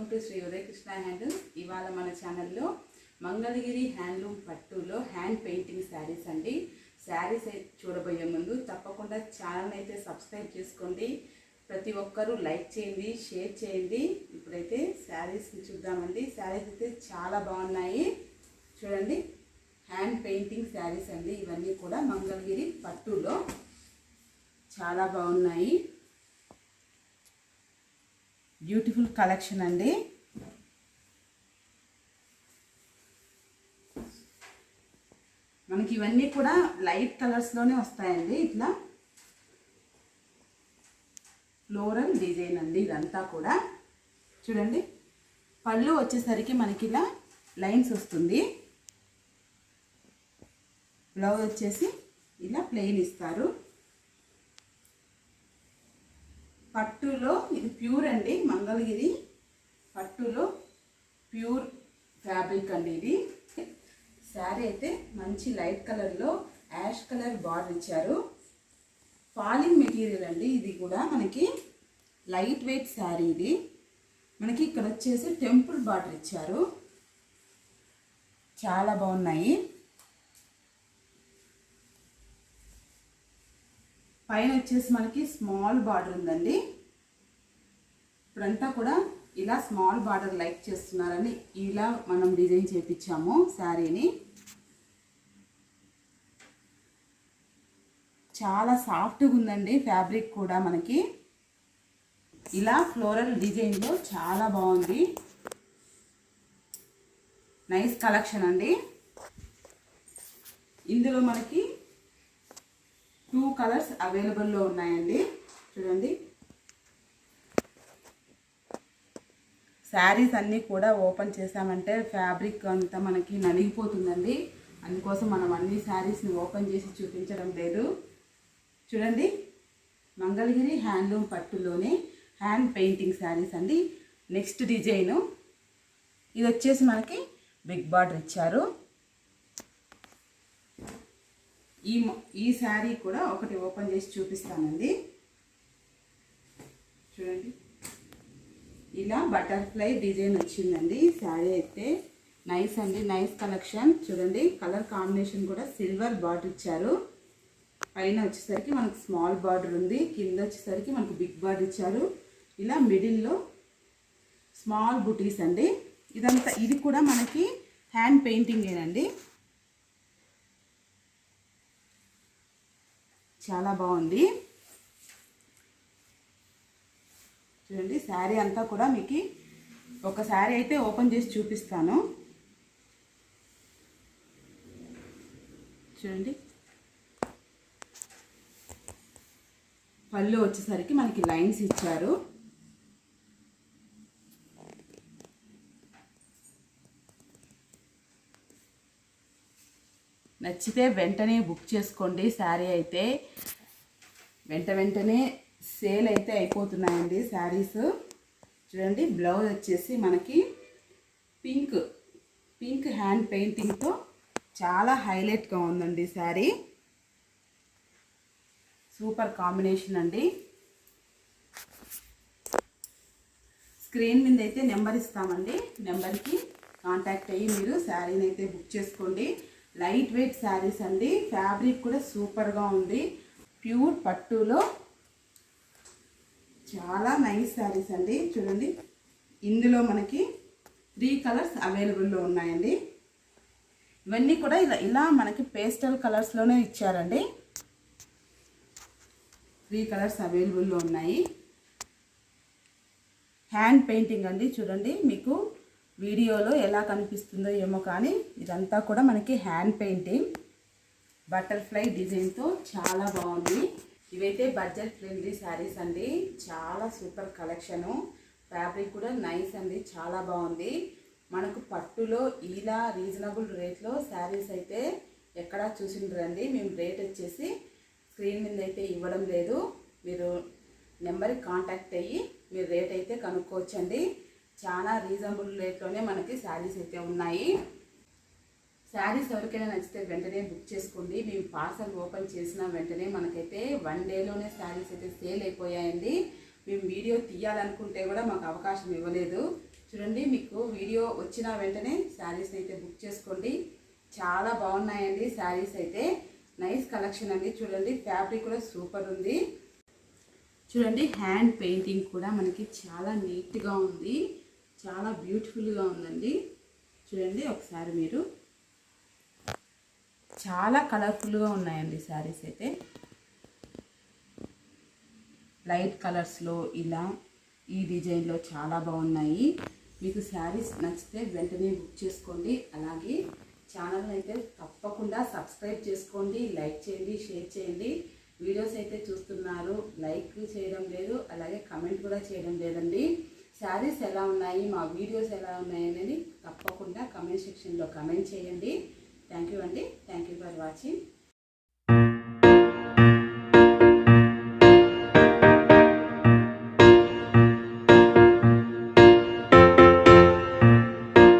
Welcome to Shri Udaya Krishna handloom. ఇవాళ మన ఛానల్లో మంగళగిరి హ్యాండ్లూమ్ పట్టులో హ్యాండ్ పెయింటింగ్ శారీస్ అండి. శారీస్ చూడబోయే ముందు తప్పకుండా ఛానల్ని అయితే సబ్స్క్రైబ్ చేసుకోండి. ప్రతి ఒక్కరూ లైక్ చేయండి, షేర్ చేయండి. ఇప్పుడైతే శారీస్ని చూద్దామండి. శారీస్ అయితే చాలా బాగున్నాయి. చూడండి, హ్యాండ్ పెయింటింగ్ శారీస్ అండి. ఇవన్నీ కూడా మంగళగిరి పట్టులో చాలా బాగున్నాయి. బ్యూటిఫుల్ కలెక్షన్ అండి. మనకి ఇవన్నీ కూడా లైట్ కలర్స్లోనే వస్తాయండి. ఇట్లా ఫ్లోరల్ డిజైన్ అండి ఇదంతా కూడా. చూడండి, పళ్ళు వచ్చేసరికి మనకి ఇలా లైన్స్ వస్తుంది. బ్లౌజ్ వచ్చేసి ఇలా ప్లెయిన్ ఇస్తారు. పట్టులో ఇది ప్యూర్ అండి, మంగళగిరి పట్టులో ప్యూర్ ఫ్యాబ్రిక్ అండి ఇది. శారీ అయితే మంచి లైట్ కలర్లో యాష్ కలర్ బార్డర్ ఇచ్చారు. ఫాలింగ్ మెటీరియల్ అండి ఇది కూడా. మనకి లైట్ వెయిట్ శారీ ఇది. మనకి ఇక్కడ వచ్చేసి టెంపుల్ బార్డర్ ఇచ్చారు. చాలా బాగున్నాయి. పైన వచ్చేసి మనకి స్మాల్ బార్డర్ ఉందండి. ఇప్పుడంతా కూడా ఇలా స్మాల్ బార్డర్ లైక్ చేస్తున్నారని ఇలా మనం డిజైన్ చేపించాము శారీని. చాలా సాఫ్ట్గా ఉందండి ఫ్యాబ్రిక్ కూడా. మనకి ఇలా ఫ్లోరల్ డిజైన్లో చాలా బాగుంది. నైస్ కలెక్షన్ అండి. ఇందులో మనకి 2 కలర్స్ అవైలబుల్లో ఉన్నాయండి. చూడండి, శారీస్ అన్నీ కూడా ఓపెన్ చేసామంటే ఫ్యాబ్రిక్ అంతా మనకి నలిగిపోతుందండి. అందుకోసం మనం అన్ని శారీస్ని ఓపెన్ చేసి చూపించడం లేదు. చూడండి, మంగళగిరి హ్యాండ్లూమ్ పట్టులోనే హ్యాండ్ పెయింటింగ్ శారీస్ అండి. నెక్స్ట్ డిజైను ఇది వచ్చేసి మనకి బిగ్ బార్డర్ ఇచ్చారు. ఈ శారీ కూడా ఒకటి ఓపెన్ చేసి చూపిస్తానండి. చూడండి, ఇలా బటర్ఫ్లై డిజైన్ వచ్చిందండి. శారీ అయితే నైస్ అండి, నైస్ కలెక్షన్. చూడండి, కలర్ కాంబినేషన్ కూడా సిల్వర్ బార్డర్ ఇచ్చారు. పైన వచ్చేసరికి మనకు స్మాల్ బార్డర్ ఉంది, కింద వచ్చేసరికి మనకు బిగ్ బార్డర్ ఇచ్చారు. ఇలా మిడిల్లో స్మాల్ బుటీస్ అండి. ఇదంతా ఇది కూడా మనకి హ్యాండ్ పెయింటింగేనండి. చాలా బాగుంది. చూడండి, శారీ అంతా కూడా మీకు ఒక శారీ అయితే ఓపెన్ చేసి చూపిస్తాను. చూడండి, పళ్ళు వచ్చేసరికి మనకి లైన్స్ ఇచ్చారు. నచ్చితే వెంటనే బుక్ చేసుకోండి. శారీ అయితే వెంటనే సేల్ అయితే అయిపోతున్నాయండి శారీస్. చూడండి, బ్లౌజ్ వచ్చేసి మనకి పింక్ హ్యాండ్ పెయింటింగ్తో చాలా హైలైట్గా ఉందండి శారీ. సూపర్ కాంబినేషన్ అండి. స్క్రీన్ మీద అయితే నెంబర్ ఇస్తామండి. నెంబర్కి కాంటాక్ట్ అయ్యి మీరు శారీని అయితే బుక్ చేసుకోండి. లైట్ వెయిట్ శారీస్ అండి. ఫ్యాబ్రిక్ కూడా సూపర్గా ఉంది. ప్యూర్ పట్టులో చాలా నైస్ శారీస్ అండి. చూడండి, ఇందులో మనకి 3 కలర్స్ అవైలబుల్లో ఉన్నాయండి. ఇవన్నీ కూడా ఇలా మనకి పేస్టల్ కలర్స్లోనే ఇచ్చారండి. 3 కలర్స్ అవైలబుల్లో ఉన్నాయి. హ్యాండ్ పెయింటింగ్ అండి. చూడండి, మీకు వీడియోలో ఎలా కనిపిస్తుందో ఏమో కానీ ఇదంతా కూడా మనకి హ్యాండ్ పెయింటింగ్ బటర్ఫ్లై డిజైన్తో చాలా బాగుంది. ఇవైతే బడ్జెట్ ఫ్రెండ్లీ శారీస్ అండి. చాలా సూపర్ కలెక్షను. ఫ్యాబ్రిక్ కూడా నైస్ అండి, చాలా బాగుంది. మనకు పట్టులో ఇలా రీజనబుల్ రేట్లో శారీస్ అయితే ఎక్కడా చూసిండ్రండి. మేము రేట్ వచ్చేసి స్క్రీన్ మీద అయితే ఇవ్వడం లేదు. మీరు నెంబర్కి కాంటాక్ట్ అయ్యి మీరు రేట్ అయితే కనుక్కోవచ్చండి. చాలా రీజనబుల్ రేట్లోనే మనకి శారీస్ అయితే ఉన్నాయి. శారీస్ ఎవరికైనా నచ్చితే వెంటనే బుక్ చేసుకోండి. మేము పార్సల్ ఓపెన్ చేసిన వెంటనే మనకైతే 1 డేలోనే శారీస్ అయితే సేల్ అయిపోయాయండి. మేము వీడియో తీయాలనుకుంటే కూడా మాకు అవకాశం ఇవ్వలేదు. చూడండి, మీకు వీడియో వచ్చిన వెంటనే శారీస్ అయితే బుక్ చేసుకోండి. చాలా బాగున్నాయండి శారీస్ అయితే. నైస్ కలెక్షన్ అండి. చూడండి, ఫ్యాబ్రిక్ కూడా సూపర్ ఉంది. చూడండి, హ్యాండ్ పెయింటింగ్ కూడా మనకి చాలా నీట్గా ఉంది, చాలా బ్యూటిఫుల్గా ఉందండి. చూడండి ఒకసారి మీరు, చాలా కలర్ఫుల్గా ఉన్నాయండి శారీస్ అయితే. లైట్ కలర్స్లో ఇలా ఈ డిజైన్లో చాలా బాగున్నాయి. మీకు శారీస్ నచ్చితే వెంటనే బుక్ చేసుకోండి. అలాగే ఛానల్ అయితే తప్పకుండా సబ్స్క్రైబ్ చేసుకోండి, లైక్ చేయండి, షేర్ చేయండి. వీడియోస్ అయితే చూస్తున్నారు, లైక్ చేయడం లేదు, అలాగే కమెంట్ కూడా చేయడం లేదండి. శారీస్ ఎలా ఉన్నాయి, మా వీడియోస్ ఎలా ఉన్నాయి అనేది తప్పకుండా కమెంట్ సెక్షన్లో కమెంట్ చేయండి. థ్యాంక్ యూ అండి. Thank you for watching.